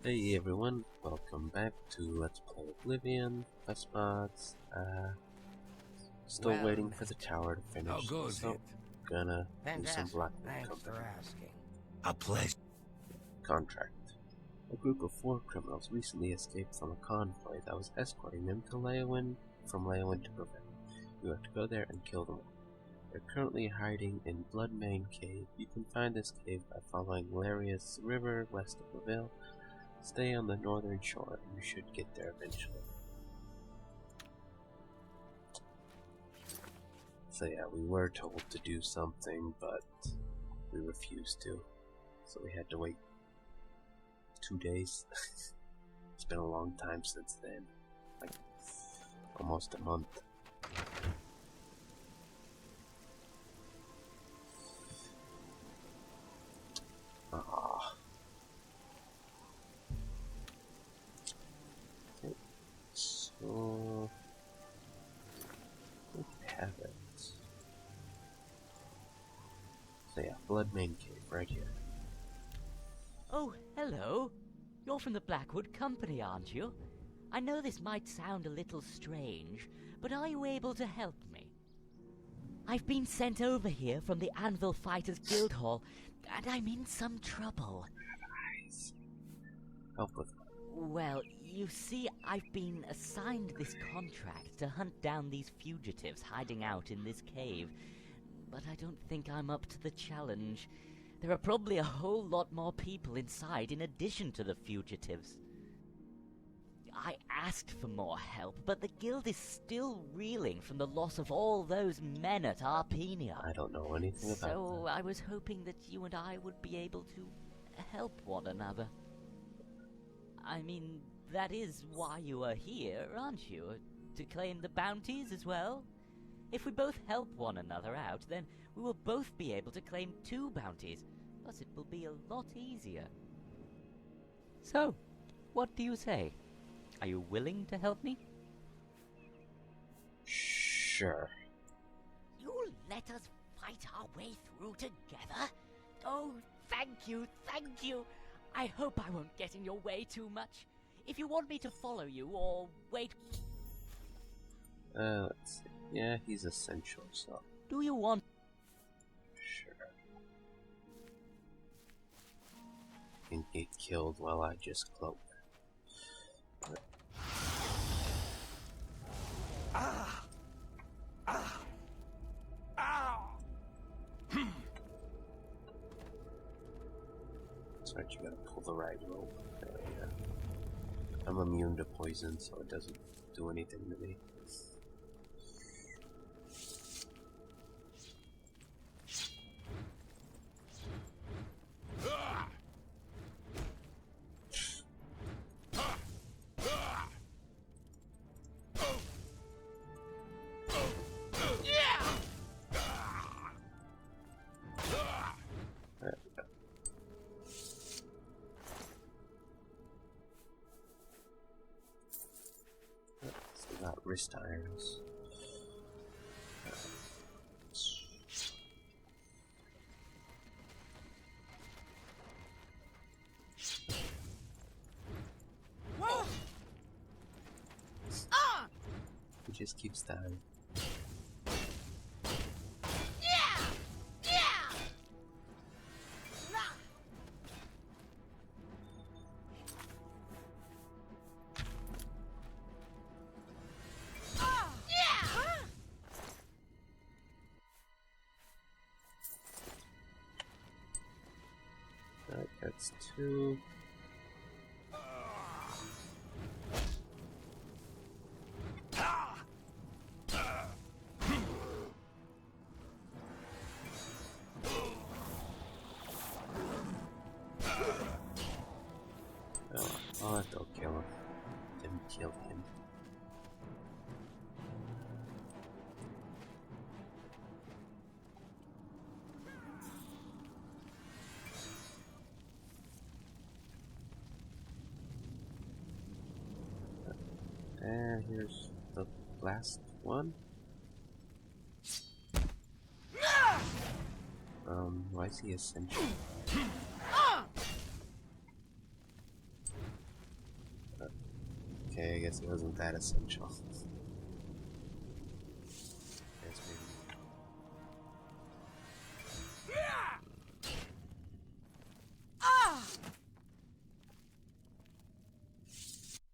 Hey everyone, welcome back to Let's Play Oblivion, Best Mods. Still waiting for the tower to finish, How goes so it? gonna do some Fantastic. Blackwood Thanks company for asking. A pleasure. contract. A group of 4 criminals recently escaped from a convoy that was escorting them to Leyawiin from Leyawiin to Prevent. You have to go there and kill them all. They're currently hiding in Bloodmayne cave. You can find this cave by following Laria's river west of the Vale. Stay on the northern shore and you should get there eventually. So yeah, we were told to do something, but we refused to. So we had to wait 2 days. It's been a long time since then. Like, almost a month. Ah. Okay, so we have it. So yeah, Bloodmayne cave right here. Oh, hello. You're from the Blackwood Company, aren't you? I know this might sound a little strange, but are you able to help me? I've been sent over here from the Anvil Fighters Guild Hall, and I'm in some trouble. Nice. Help with Well, you see, I've been assigned this contract to hunt down these fugitives hiding out in this cave, but I don't think I'm up to the challenge. There are probably a whole lot more people inside in addition to the fugitives. I asked for more help, but the guild is still reeling from the loss of all those men at Arpenia. I don't know anything about So that. I was hoping that you and I would be able to help one another. I mean, that is why you are here, aren't you? To claim the bounties as well? If we both help one another out, then we will both be able to claim 2 bounties. Plus it will be a lot easier. So, what do you say? Are you willing to help me? Sure. You'll let us fight our way through together? Oh, thank you, thank you. I hope I won't get in your way too much. If you want me to follow you, or wait... Let's see. Yeah, he's essential, so Do you want... sure. Can get killed while I just cloak. That's right, you gotta pull the right rope. Yeah. I'm immune to poison, so it doesn't do anything to me. There we go. Still got wrist irons. He just keeps dying. Alright, that's 2. Oh, I'll have to kill him. Didn't kill him. And here's the last one. Why is he essential? Okay, I guess it wasn't that essential. Guess maybe.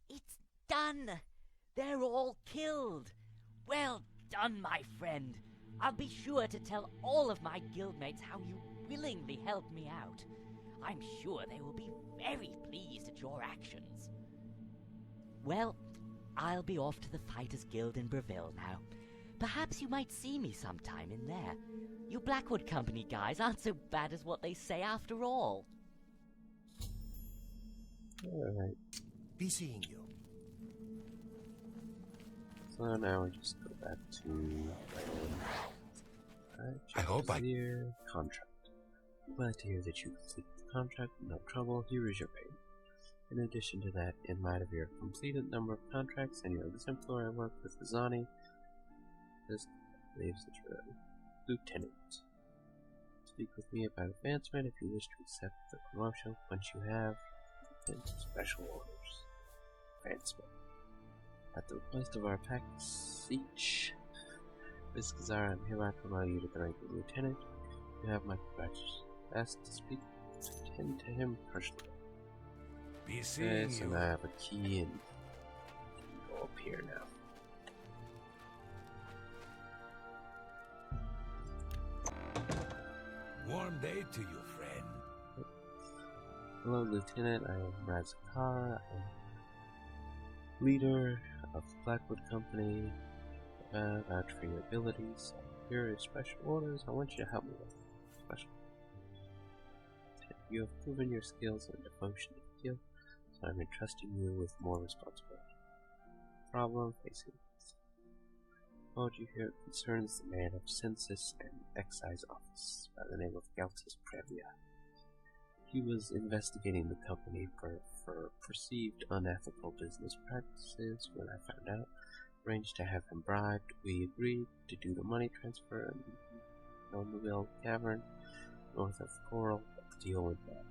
It's done! They're all killed! Well done, my friend! I'll be sure to tell all of my guildmates how you willingly helped me out. I'm sure they will be very pleased at your actions. Well, I'll be off to the Fighters Guild in Breville now. Perhaps you might see me sometime in there. You Blackwood Company guys aren't so bad as what they say after all. Alright. Be seeing you. So now we just go back to I hope I... Contract. Glad to hear that you completed the contract with no trouble. Here is your payment. In addition to that, in light of your completed number of contracts and your exemplary work with Azani, this leaves that you're a lieutenant. Speak with me about advancement if you wish to accept the promotion. Once you have, then special orders. Advancement. At the request of our pack siege, Ri'Zakaar, I'm hereby promoting you to the rank of lieutenant. You have my congratulations. Asked to speak, attend to him personally. Be seeing Yes, you. and I have a key and go up here now. Warm day to you, friend. Hello, Lieutenant. I am Ri'Zakaar. I am leader of the Blackwood Company. Vouch for your abilities. Here are your special orders. I want you to help me with special. You have proven your skills and devotion to the guild, so I'm entrusting you with more responsibility. Problem facing us. What you hear concerns the man of Census and Excise Office by the name of Galtus Previa. He was investigating the company for perceived unethical business practices. When I found out, arranged to have him bribed. We agreed to do the money transfer in Nomaville Cavern, north of Coral, but the deal went bad.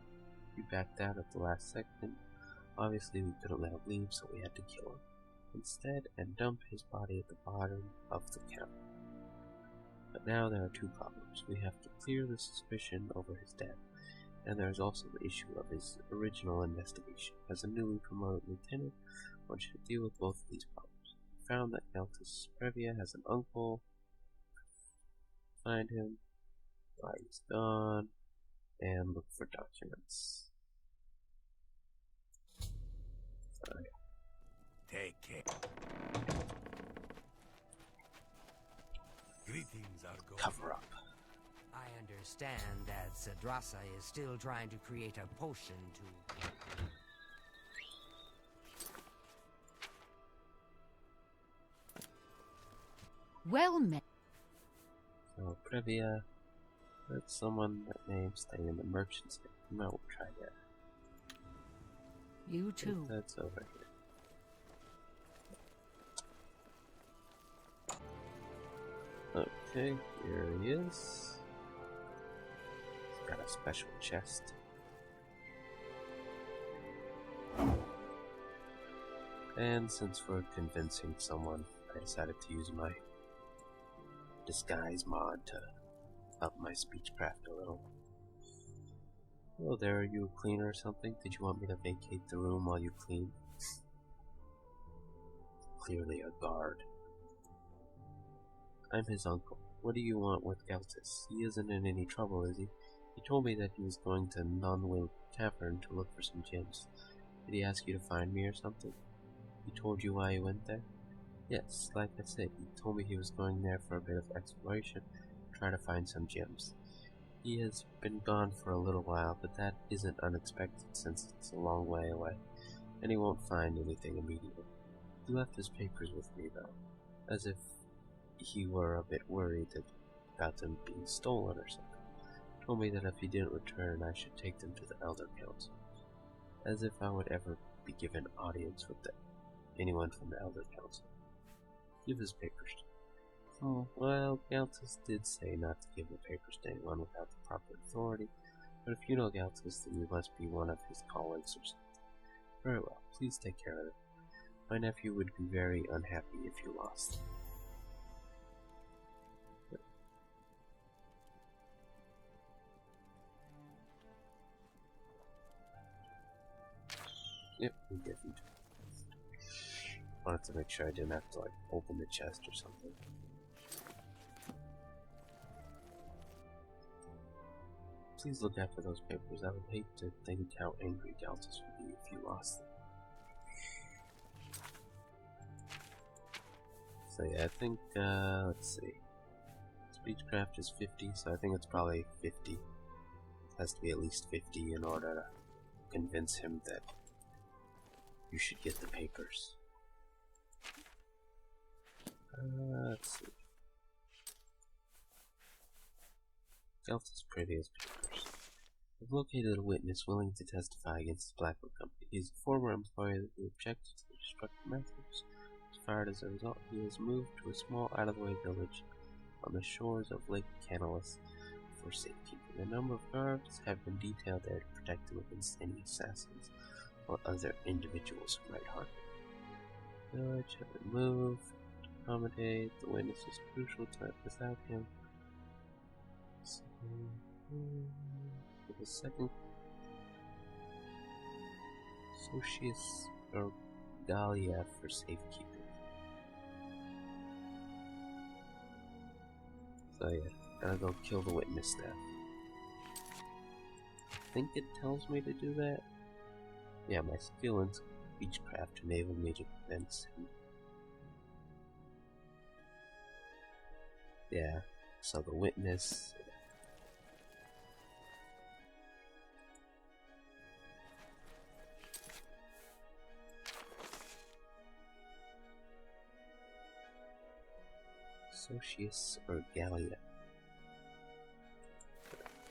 He backed out at the last second. Obviously, we couldn't let him leave, so we had to kill him instead and dump his body at the bottom of the cavern. But now there are two problems. We have to clear the suspicion over his death, and there is also the issue of his original investigation. As a newly promoted lieutenant, one should deal with both of these problems. We found that Galtus Previa has an uncle. Find him, why he's gone, and look for documents. Sorry. Take care. Greetings, Argo. Cover up. I understand that Sadrasa is still trying to create a potion to... Well met. So Previa, that's someone that name staying in the merchant's name. You might try that. You too. That's over here. Okay, here he is. He's got a special chest. And since we're convincing someone, I decided to use my disguise mod to up my speechcraft a little. Hello there, are you a cleaner or something? Did you want me to vacate the room while you clean? Clearly a guard. I'm his uncle. What do you want with Galtus? He isn't in any trouble, is he? He told me that he was going to Nonwill Tavern to look for some gems. Did he ask you to find me or something? He told you why he went there? Yes, like I said, he told me he was going there for a bit of exploration, try to find some gems. He has been gone for a little while, but that isn't unexpected since it's a long way away, and he won't find anything immediately. He left his papers with me, though, as if he were a bit worried about them being stolen or something. Told me that if he didn't return, I should take them to the Elder Council, as if I would ever be given audience with anyone from the Elder Council. Give his papers to me. Oh, well, Galtus did say not to give the papers to anyone without the proper authority, but if you know Galtus, then you must be one of his colleagues or something. Very well, please take care of it. My nephew would be very unhappy if you lost them. Yep, we give them to him. Wanted to make sure I didn't have to like open the chest or something. Please look after those papers. I would hate to think how angry Galtus would be if you lost them. So yeah, I think, let's see. Speechcraft is 50, so I think it's probably 50. It has to be at least 50 in order to convince him that you should get the papers. Let's see. Galtus' prettiest papers. I've located a witness willing to testify against the Blackwood Company. He's a former employee who objected to the destructive methods. Was fired as a result. He was moved to a small out-of-the-way village on the shores of Lake Canulus for safekeeping. A number of guards have been detailed there to protect him against any assassins or other individuals who might harm him. The village have been moved to accommodate the witness is crucial time without him. So, for the second, Socius or Dahlia for safekeeping. So yeah, gotta go kill the witness now. I think it tells me to do that. Yeah, my skill in speechcraft enabled me to convince him. Yeah, so the witness. Socius or Gallia.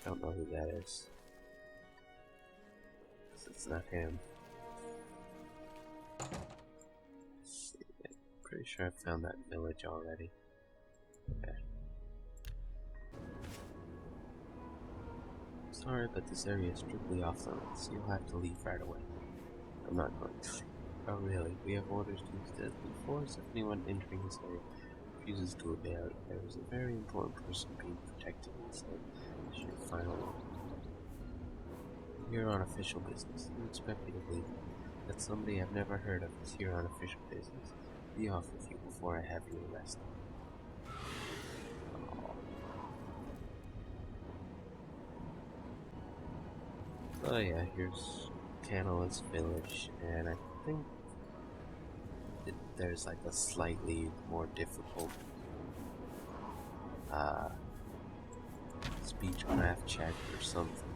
Don't know who that is. It's not him. Let's see. I'm pretty sure I found that village already. Okay. Sorry, but this area is strictly off limits. You'll have to leave right away. I'm not going to leave. Oh really? We have orders to use deadly force if anyone entering this area refuses to obey. There is a very important person being protected inside. This is your final order. Here on official business. You expect me to believe that somebody I've never heard of is here on official business. Be off with you before I have you arrested. Oh yeah, here's Canulus Village, and I think there's like a slightly more difficult speechcraft check or something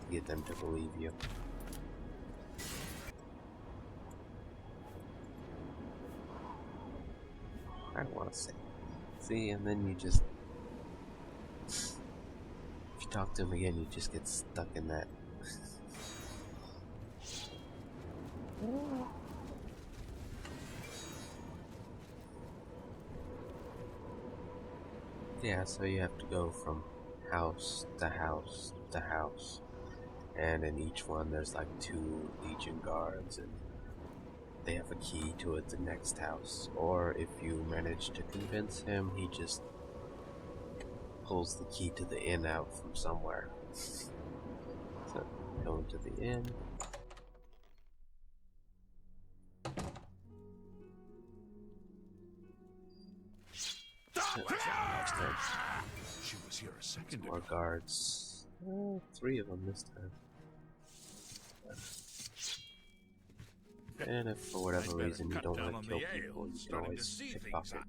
to get them to believe you. I don't want to say. See, and then you just, if you talk to him again, you just get stuck in that. Yeah, so you have to go from house to house to house, and in each one there's like 2 Legion guards, and they have a key to it, the next house. Or if you manage to convince him, he just pulls the key to the inn out from somewhere. So, going to the inn. She was here a second More ago. guards. 3 of them this time. And if for whatever reason you don't want to kill people, you can always pickpocket.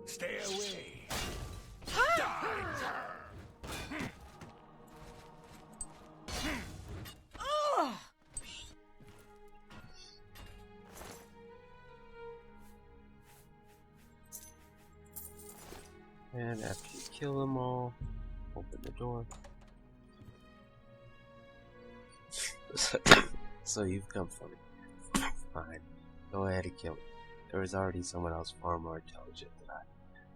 Stay away. And after you kill them all, open the door. So you've come for me. Fine. Go ahead and kill me. There is already someone else far more intelligent than I,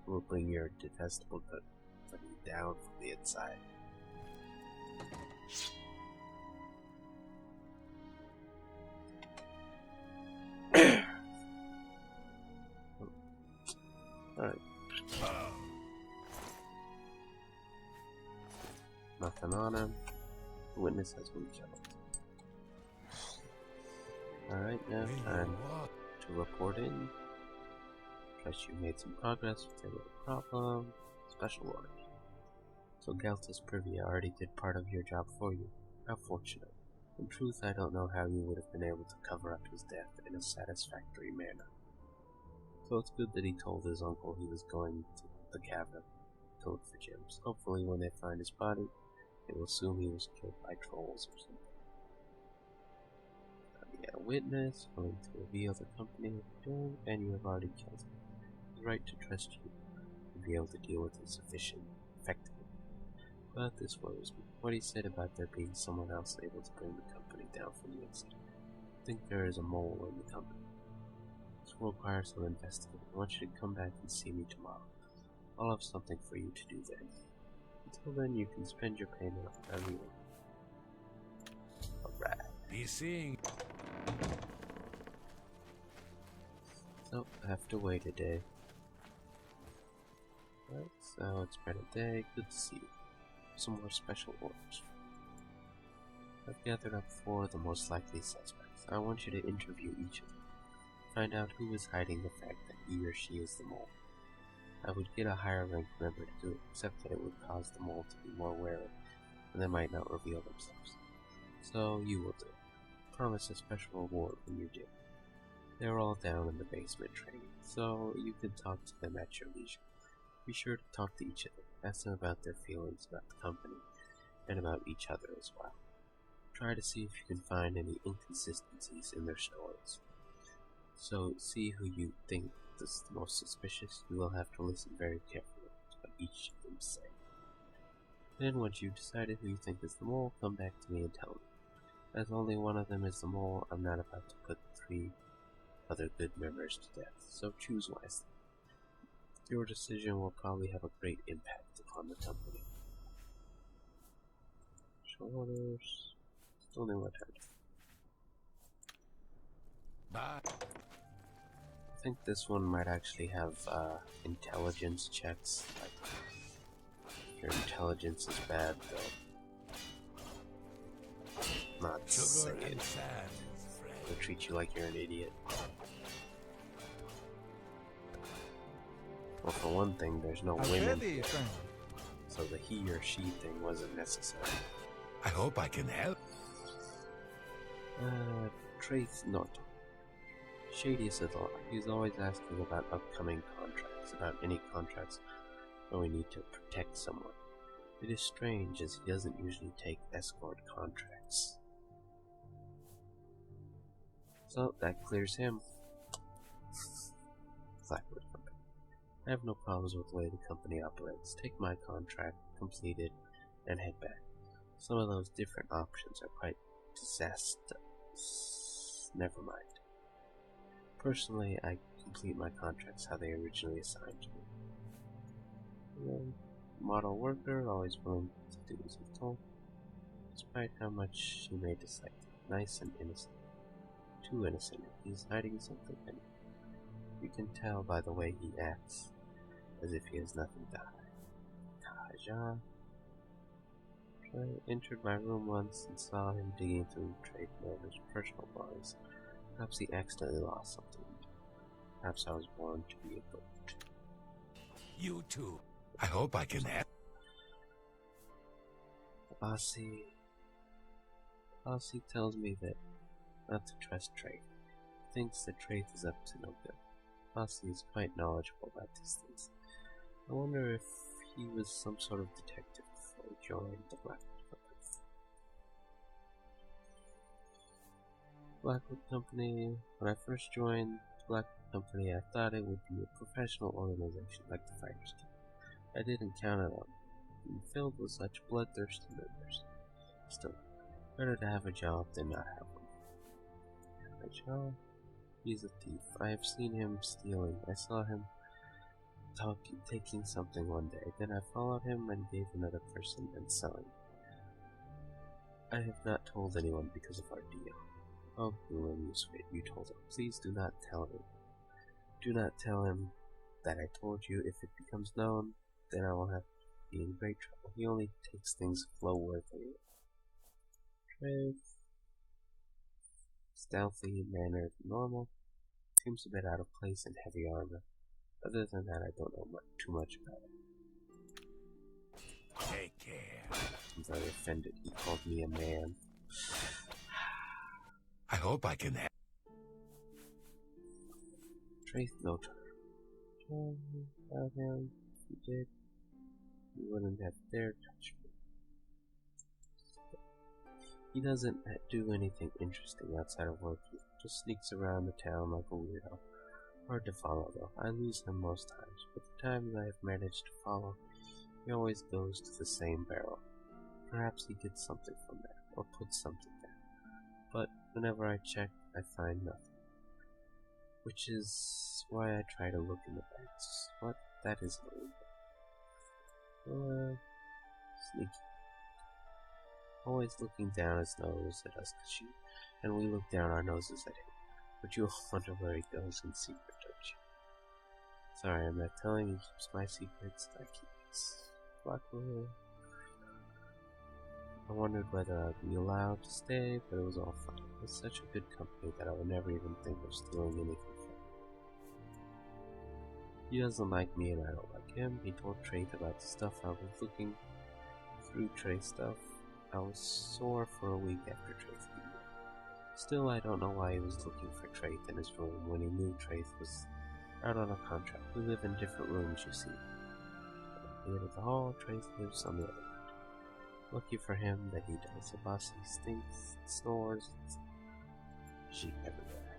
who will bring your detestable company down from the inside. nothing on him. The witness has been killed. Alright, now time to report in. Trust you made some progress with your little problem. Special orders. So Galtus Privia already did part of your job for you. How fortunate. In truth, I don't know how you would have been able to cover up his death in a satisfactory manner. So it's good that he told his uncle he was going to the cavern to look for gems. Hopefully when they find his body, they will assume he was killed by trolls or something. We get a witness willing to reveal the company you're doing, and you have already killed him. He's right to trust you and be able to deal with it effectively. But this worries me. What he said about there being someone else able to bring the company down from the inside. I think there is a mole in the company. This will require some investigating. I want you to come back and see me tomorrow. I'll have something for you to do then. Until then, you can spend your payment on however you want. Alright. Be seeing. So, I have to wait a day. Right, so it's been a day. Good to see you. Some more special orders. I've gathered up 4 of the most likely suspects. I want you to interview each of them. Find out who is hiding the fact that he or she is the mole. I would get a higher ranked member to do it, except that it would cause the mole to be more wary, and they might not reveal themselves. So you will do it. Promise a special reward when you do. They're all down in the basement training, so you can talk to them at your leisure. Be sure to talk to each of them. Ask them about their feelings about the company, and about each other as well. Try to see if you can find any inconsistencies in their stories. So, see who you think is the most suspicious. You will have to listen very carefully to what each of them say. Then, once you've decided who you think is the mole, come back to me and tell me. As only one of them is the mole, I'm not about to put 3 other good members to death, so choose wisely. Your decision will probably have a great impact upon the company. Special orders. Still no more time. Bye. I think this one might actually have intelligence checks. Like, if your intelligence is bad, they'll not say Sugar it. and sand. They'll treat you like you're an idiot. Well, for one thing, there's no women, so the he or she thing wasn't necessary. I hope I can help. Traithe not. Shadiest of all. He's always asking about upcoming contracts, about any contracts where we need to protect someone. It is strange, as he doesn't usually take escort contracts. So, that clears him. Blackwood Company. I have no problems with the way the company operates. Take my contract, complete it, and head back. Some of those different options are quite disastrous. Never mind. Personally, I complete my contracts how they originally assigned to me. Model worker, always willing to do as he's told, despite how much she may dislike him. Nice and innocent. Too innocent. He's hiding something in him. You can tell by the way he acts, as if he has nothing to hide. Kaja. I entered my room once and saw him digging through Traithe personal belongings. Perhaps he accidentally lost something. Perhaps I was born to be a goat. You too. I hope I can help. Abasi tells me that not to trust Traithe. He thinks that Traithe is up to no good. Abasi is quite knowledgeable about these things. I wonder if he was some sort of detective before he joined the Blackwood Company. Blackwood Company. When I first joined the Blackwood Company, I thought it would be a professional organization like the Fighters Guild. I didn't count it on being filled with such bloodthirsty members. Still, better to have a job than not have one. Have a job? He's a thief. I have seen him stealing. I saw him taking something one day. Then I followed him and gave another person and selling. I have not told anyone because of our deal. Oh, Guleem, you told him. Please do not tell him. Do not tell him that I told you. If it becomes known, then I will have be in great trouble. He only takes things flow worthily. Traithe, stealthy, mannered, normal. Seems a bit out of place in heavy armor. Other than that, I don't know too much about it. Take care. I'm very offended. He called me a man. I hope I can help. Traithe, no time. About him. If you did, you wouldn't have dared touch me. He doesn't do anything interesting outside of work. He just sneaks around the town like a weirdo. Hard to follow though. I lose him most times, but the times I have managed to follow, he always goes to the same barrel. Perhaps he did something from there, or put something there. But whenever I check, I find nothing. Which is why I try to look in the bags. What? That isn't illegal. Sneaky. Always looking down his nose at us, and we look down our noses at him. But you'll wonder where he goes in secret, don't you? Sorry, I'm not telling. He keeps my secrets. I keep his. Blackwood. I wondered whether I'd be allowed to stay, but it was all fine. It's such a good company that I would never even think of stealing anything from him. He doesn't like me and I don't like him. He told Traithe about the stuff I was looking through Traithe stuff. I was sore for a week after Traithe beat me. Still, I don't know why he was looking for Traithe in his room when he knew Traithe was out on a contract. We live in different rooms, you see. At the end of the hall, Traithe lives on the other. Lucky for him that he does. Abasi stinks, snores, sheep everywhere.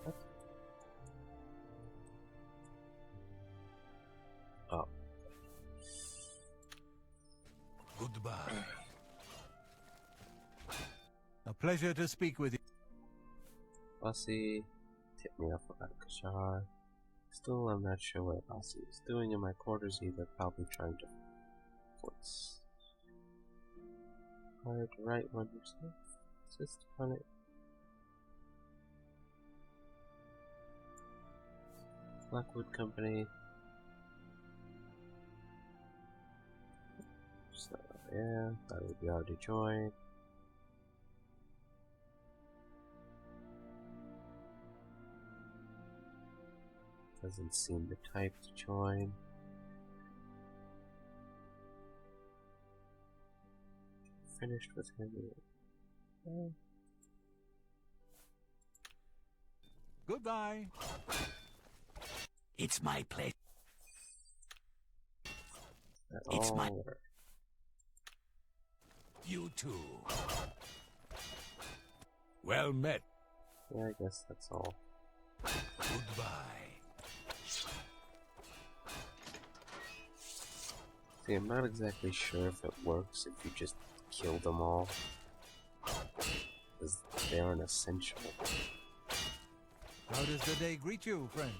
What? Oh. Goodbye. A pleasure to speak with you. Abasi tipped me off about Kashar. Still, I'm not sure what Abasi is doing in my quarters either, probably trying to points. Hard to write one yourself. Insist on it. Blackwood Company. So, yeah, that would be hard to join. Doesn't seem the type to join. Finished with him. Goodbye. It's my pleasure. It's my. You too. Well met. Yeah, I guess that's all. Goodbye. See, I'm not exactly sure if it works if you just kill them all, because they aren't essential. How does the day greet you, friend?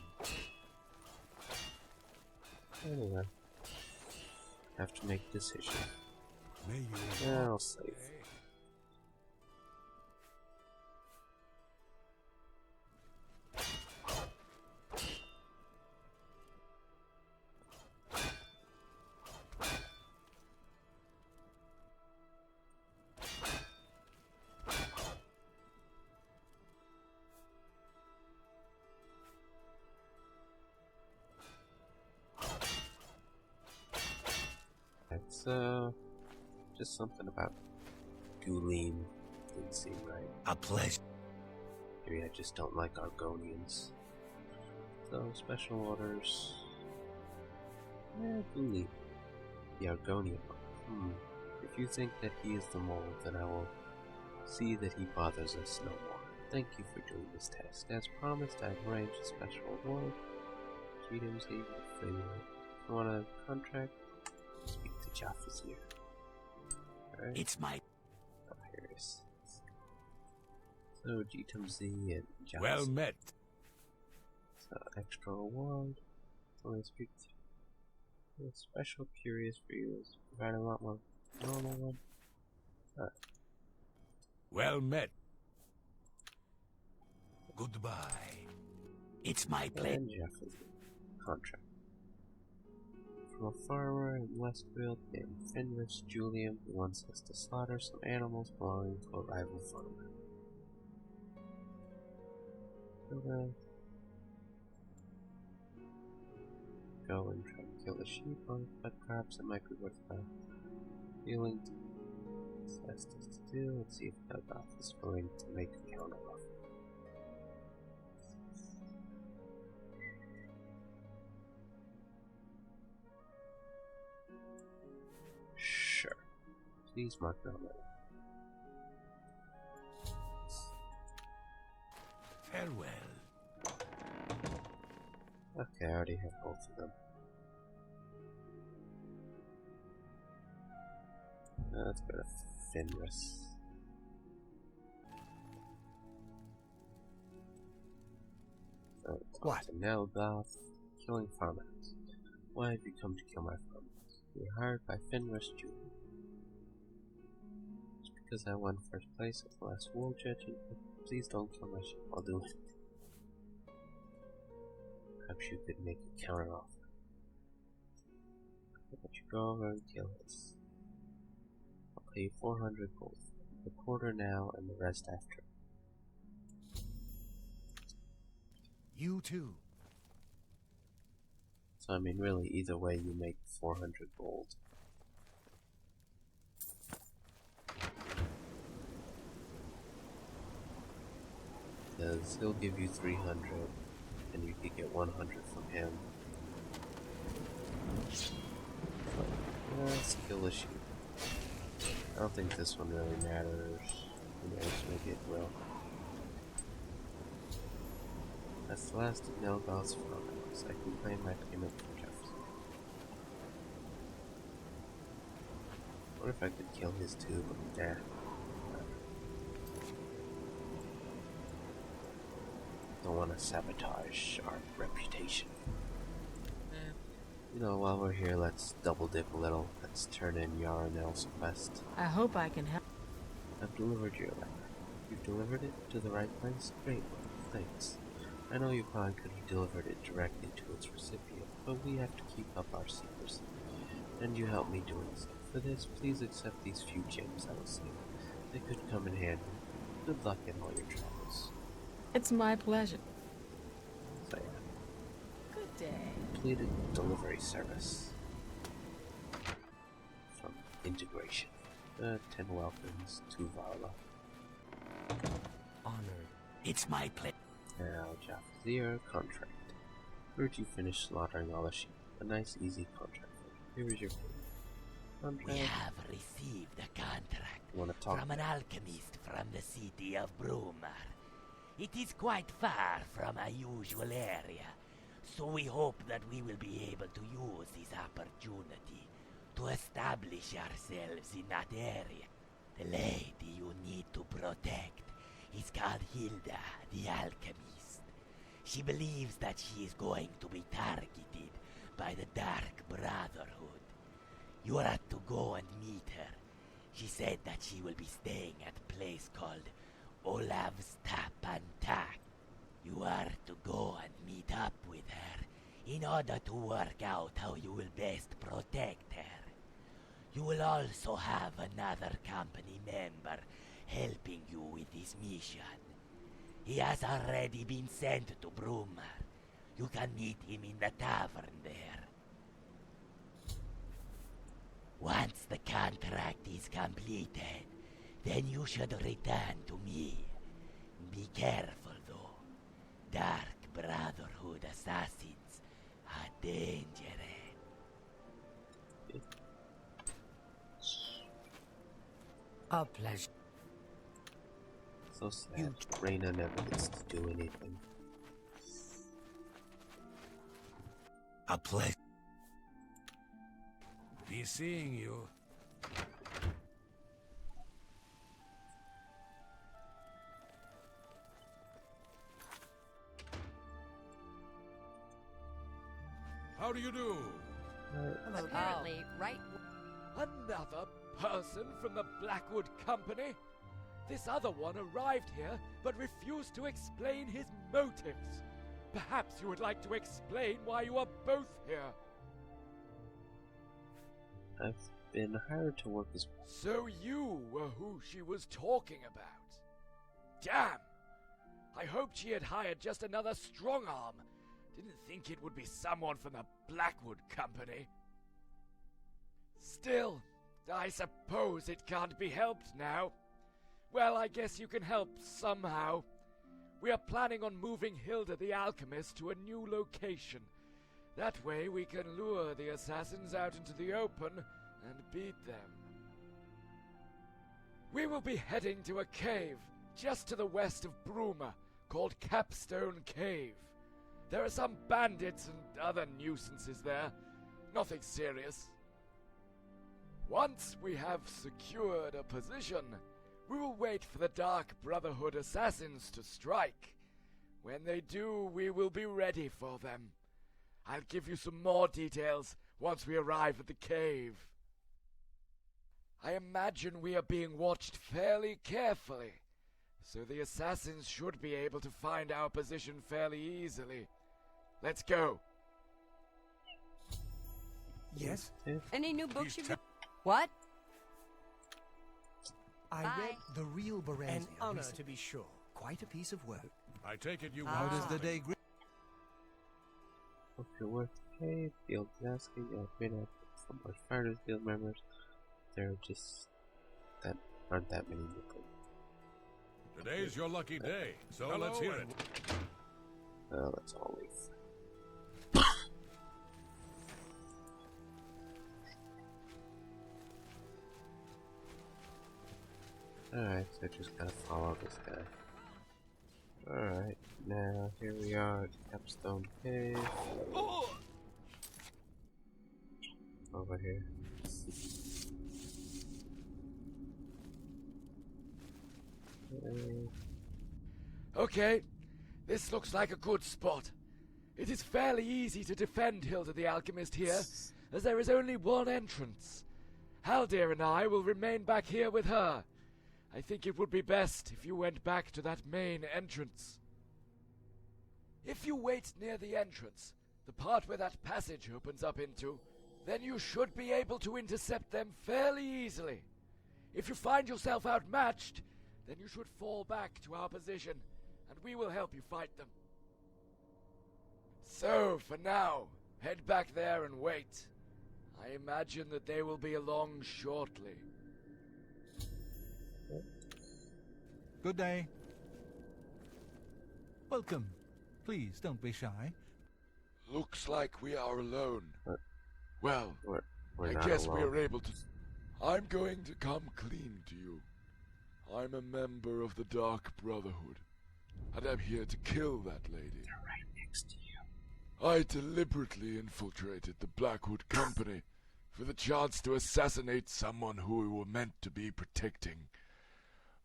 Anyway, have to make a decision. May you. Yeah, I'll save. It's just something about Guleem didn't seem right. A pleasure. Maybe I just don't like Argonians. So, special orders. Yeah, Guleem. The Argonian one. If you think that he is the mole, then I will see that he bothers us no more. Thank you for doing this task. As promised, I've arranged a special award. Treat him so you can free. If you want a contract, speak to Jaffe's here. Alright. It's my. Oh, here it is. So, G2Z and Jaffe's. Well met. So, extra award. Only speak to. A special curious for you is provide a lot more normal one. Alright. Well met. Goodbye. It's my pleasure. And Jaffe's contract. from a farmer in Westfield named Accuse Guleem who wants us to slaughter some animals belonging to a rival farmer. Go and try to kill the sheep, but perhaps it might be worth feeling to ask us to do. Let's see if Elgoth is willing to make a counter offer. Sure. Please mark your money. Farewell. Okay, I already have both of them. Let's go to Fenris. So, What? to Nelgoth, killing farmers. Why have you come to kill my farmers? You were hired by Fenris Guleem. Just because I won first place at the last war judging, please don't kill my sheep. I'll do it. Perhaps you could make a counter offer. I'll let you go over and kill us. I'll pay you 400 gold. The quarter now and the rest after. You too. So I mean really either way you make 400 gold. Because he'll give you 300 and you could get 100 from him. So, let's kill the sheep. I don't think this one really matters. Who knows, maybe it will. That's the last of Nelgoth's farmers. I can claim my payment from Jefferson. What if I could kill his too, but nah. Don't want to sabotage our reputation. You know, while we're here, let's double dip a little. Let's turn in Yarnell's quest. I hope I can help. I've delivered your letter. You've delivered it to the right place? Great, thanks. I know you probably could have delivered it directly to its recipient, but we have to keep up our secrecy. And you helped me doing so. For this, please accept these few gems I will save. They could come in handy. Good luck in all your travels. It's my pleasure. So yeah. Good day. Completed delivery service. From integration. 10 welcomes to Vala. Honored. It's my pleasure. Now, Jafazir, contract. Heard you finished slaughtering all the sheep. A nice, easy contract. Here is your payment. Contract. We have received a contract You want to talk? from an alchemist from the city of Bruma. It is quite far from our usual area, so we hope that we will be able to use this opportunity to establish ourselves in that area. The lady you need to protect is called Hilda, the alchemist. She believes that she is going to be targeted by the Dark Brotherhood. You are to go and meet her. She said that she will be staying at a place called Olav's Tapantak. You are to go and meet up with her in order to work out how you will best protect her. You will also have another company member helping you with this mission. He has already been sent to Bruma. You can meet him in the tavern there. Once the contract is completed, then you should return to me. Be careful though. Dark Brotherhood assassins are dangerous. A pleasure. So sad. Reyna never gets to do anything. A pleasure. Be seeing you. How do you do? Apparently, right. Another person from the Blackwood Company? This other one arrived here, but refused to explain his motives. Perhaps you would like to explain why you are both here. I've been hired to work as... So you were who she was talking about. Damn! I hoped she had hired just another strong-arm. Didn't think it would be someone from the Blackwood Company. Still, I suppose it can't be helped now. Well, I guess you can help somehow. We are planning on moving Hilda the Alchemist to a new location. That way we can lure the assassins out into the open and beat them. We will be heading to a cave just to the west of Bruma called Capstone Cave. There are some bandits and other nuisances there. Nothing serious. Once we have secured a position, we will wait for the Dark Brotherhood assassins to strike. When they do, we will be ready for them. I'll give you some more details once we arrive at the cave. I imagine we are being watched fairly carefully, so the assassins should be able to find our position fairly easily. Let's go. Yes? Any new books you've... What? I Bye. read The Real Berezia. An honor, recently. to be sure. Quite a piece of work. I take it you How want does the something. day greet? Hope you're worth the cave. Field asking. I've been at some much fighters, field members. There are just that aren't that many new people. Today's your lucky day, so let's hear it. Well, let's all leave. Alright, so just gotta follow this guy. Alright, now here we are at Capstone Cave. Over here. Okay, this looks like a good spot. It is fairly easy to defend Hilda the Alchemist here, as there is only one entrance. Haldir and I will remain back here with her. I think it would be best if you went back to that main entrance. If you wait near the entrance, the part where that passage opens up into, then you should be able to intercept them fairly easily. If you find yourself outmatched, then you should fall back to our position, and we will help you fight them. So, for now, head back there and wait. I imagine that they will be along shortly. Good day. Welcome. Please, don't be shy. Looks like we are alone. What? Well, We're I not guess we alone. are able to... I'm going to come clean to you. I'm a member of the Dark Brotherhood, and I'm here to kill that lady. They're right next to you. I deliberately infiltrated the Blackwood Company for the chance to assassinate someone who we were meant to be protecting.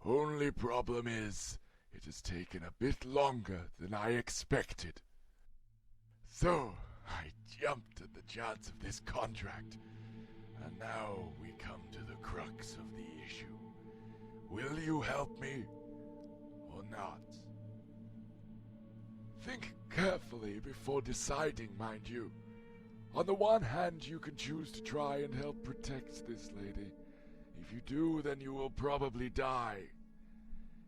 Only problem is, it has taken a bit longer than I expected. So, I jumped at the chance of this contract, and now we come to the crux of the issue. Will you help me, or not? Think carefully before deciding, mind you. On the one hand, you can choose to try and help protect this lady. If you do, then you will probably die.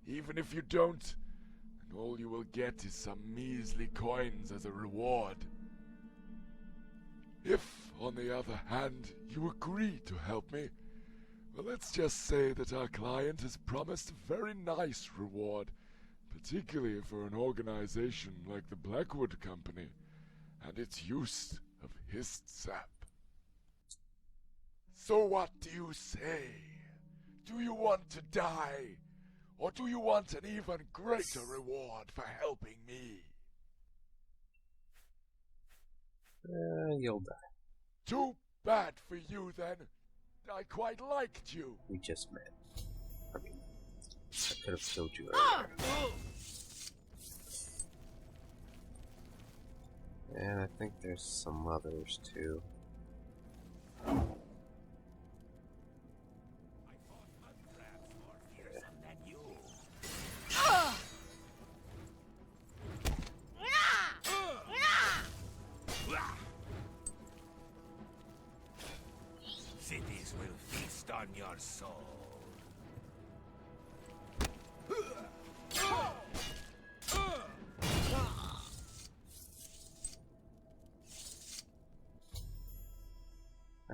Even if you don't, then all you will get is some measly coins as a reward. If, on the other hand, you agree to help me, well, let's just say that our client has promised a very nice reward, particularly for an organization like the Blackwood Company and its use of hist sap. So what do you say? Do you want to die? Or do you want an even greater reward for helping me? You'll die. Too bad for you, then. I quite liked you. We just met. I mean, I could have killed you earlier. And I think there's some others too. Sit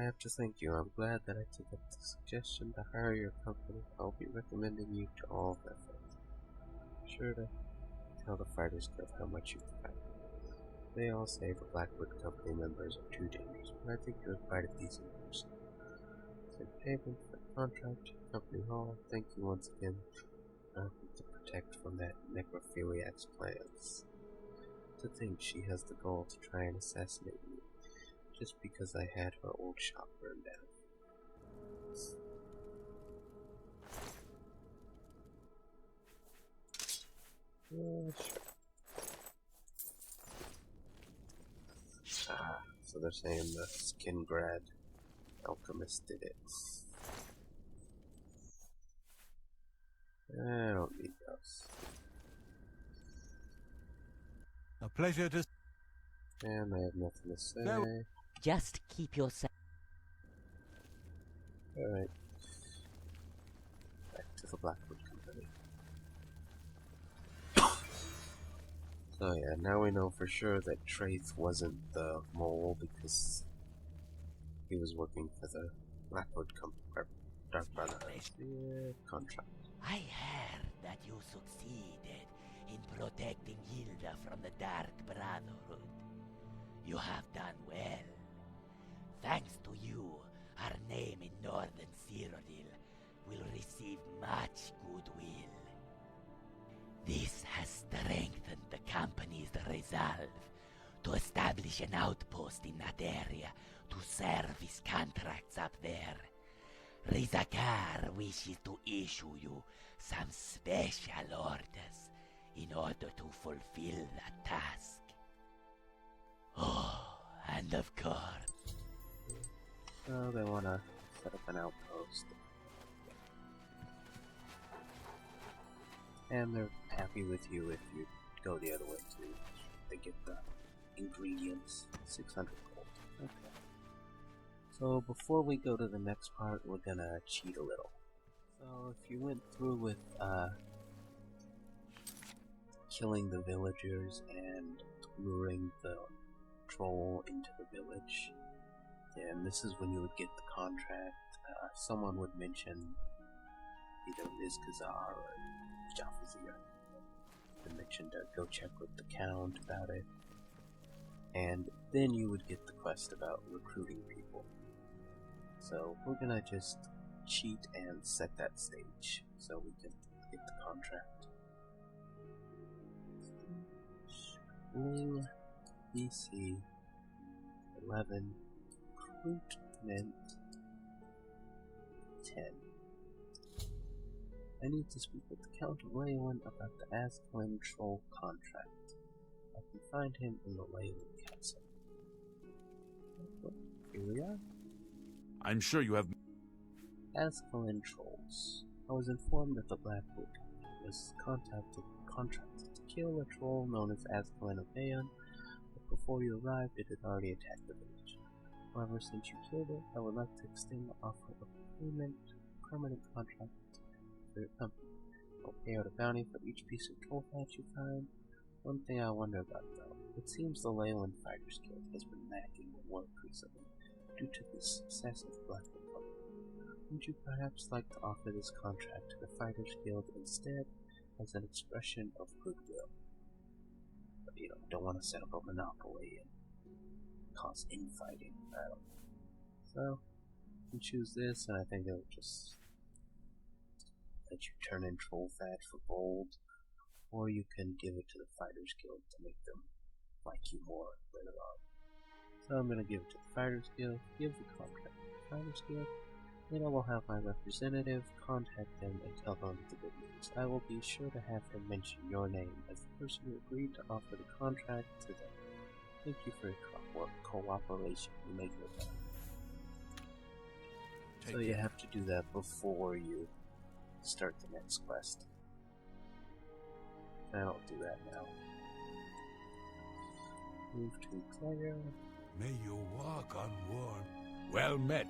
I have to thank you. I'm glad that I took up the suggestion to hire your company. I'll be recommending you to all of my friends. Be sure to tell the Fighters Guild how much you provide. They all say the Blackwood company members are too dangerous, but I think you're quite a decent person. So payment for the contract, company hall, thank you once again. To protect from that necrophiliac's plans. To think she has the goal to try and assassinate me, just because I had her old shop burned down. Yeah, sure. So they're saying the skin grad alchemist did it. I don't need those. A pleasure to... And I have nothing to say. No. Just keep yourself. Alright. Back to the Blackwood company. So yeah, now we know for sure that Traithe wasn't the mole because he was working for the Blackwood Dark Brotherhood. Yeah, contract. I heard that you succeeded in protecting Hilda from the Dark Brotherhood. You have done well. Thanks to you, our name in Northern Cyrodiil will receive much goodwill. This has strengthened the company's resolve to establish an outpost in that area to serve his contracts up there. Ri'Zakaar wishes to issue you some special orders in order to fulfill that task. Oh, and of course... So they want to set up an outpost. And they're happy with you if you go the other way too. They get the ingredients, 600 gold. Okay. So before we go to the next part, we're gonna cheat a little. So if you went through with killing the villagers and luring the troll into the village, then this is when you would get the contract. Someone would mention either Ri'Zakaar or Japhazir. They mentioned to go check with the Count about it. And then you would get the quest about recruiting people. So we're gonna just cheat and set that stage so we can get the contract. Bling BC 11 Recruitment 10. I need to speak with the Count of Leyawen about the Azkaban Troll contract. I can find him in the Leyawen Castle. Here we are. I'm sure you have... Azkaban Trolls. I was informed that the Blackwood was contracted to kill a troll known as Azkaban of Aeon, but before you arrived it had already attacked the village. However, since you killed it, I would like to extend the offer of permanent contract for your company. I'll pay out a bounty for each piece of troll fat you find. One thing I wonder about though, it seems the Leyawen Fighters Guild has been lacking in work recently due to the success of Blackwood Company. Would you perhaps like to offer this contract to the Fighters Guild instead as an expression of goodwill? But you know, don't want to set up a monopoly and cause infighting. I don't know. So, you choose this, and I think it'll just let you turn in troll fat for gold, or you can give it to the Fighters Guild to make them like you more later on. So I'm gonna give it to the Fighters Guild, give the contract to the Fighters Guild, then I will have my representative contact them and tell them the good news. I will be sure to have him mention your name as the person who agreed to offer the contract to them. Thank you for your cooperation. You make it better. So you have to do that before you start the next quest. I don't do that now. Move to player. May you walk on warm. Well met.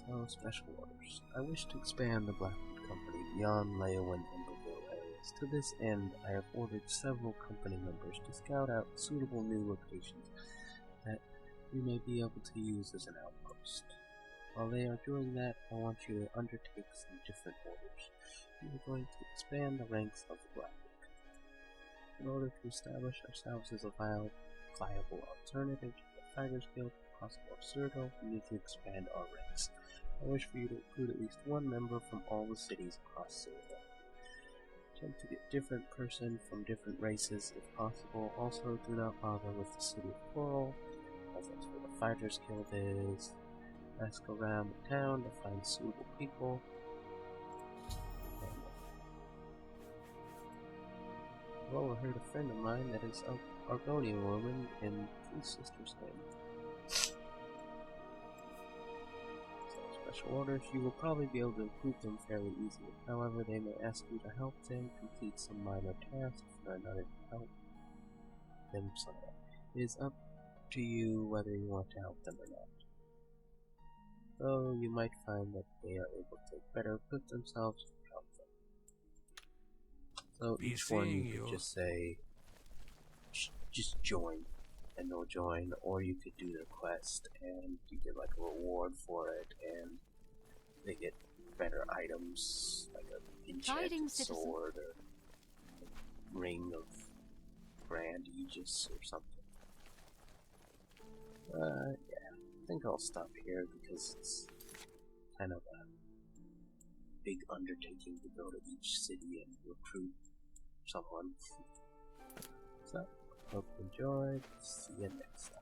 So, special orders. I wish to expand the Blackwood Company beyond Leyawen and Bavil areas. To this end, I have ordered several company members to scout out suitable new locations that we may be able to use as an outpost. first. While they are doing that, I want you to undertake some different orders. We are going to expand the ranks of the Blackwood. In order to establish ourselves as a viable alternative to the Fighters Guild, possible or Cyrodiil, we need to expand our ranks. I wish for you to recruit at least one member from all the cities across Cyrodiil. Attempt to get different person from different races if possible. Also, do not bother with the city of Coral, as that's where the Fighters Guild is. Ask around the town to find suitable people. I've overheard a friend of mine that is an Argonian woman in Three Sisters' name. Special orders, you will probably be able to recruit them fairly easily. However, they may ask you to help them complete some minor tasks and are not able to help them somewhat. It is up to you whether you want to help them or not. Though you might find that they are able to better equip themselves to help them. So each one you could just say, just join, and they'll join, or you could do the quest and you get like a reward for it, and they get better items, like an enchanted sword or a ring of Grand Aegis or something. Yeah, I think I'll stop here because it's kind of a big undertaking to go to each city and recruit someone. So, hope you enjoyed. See you next time.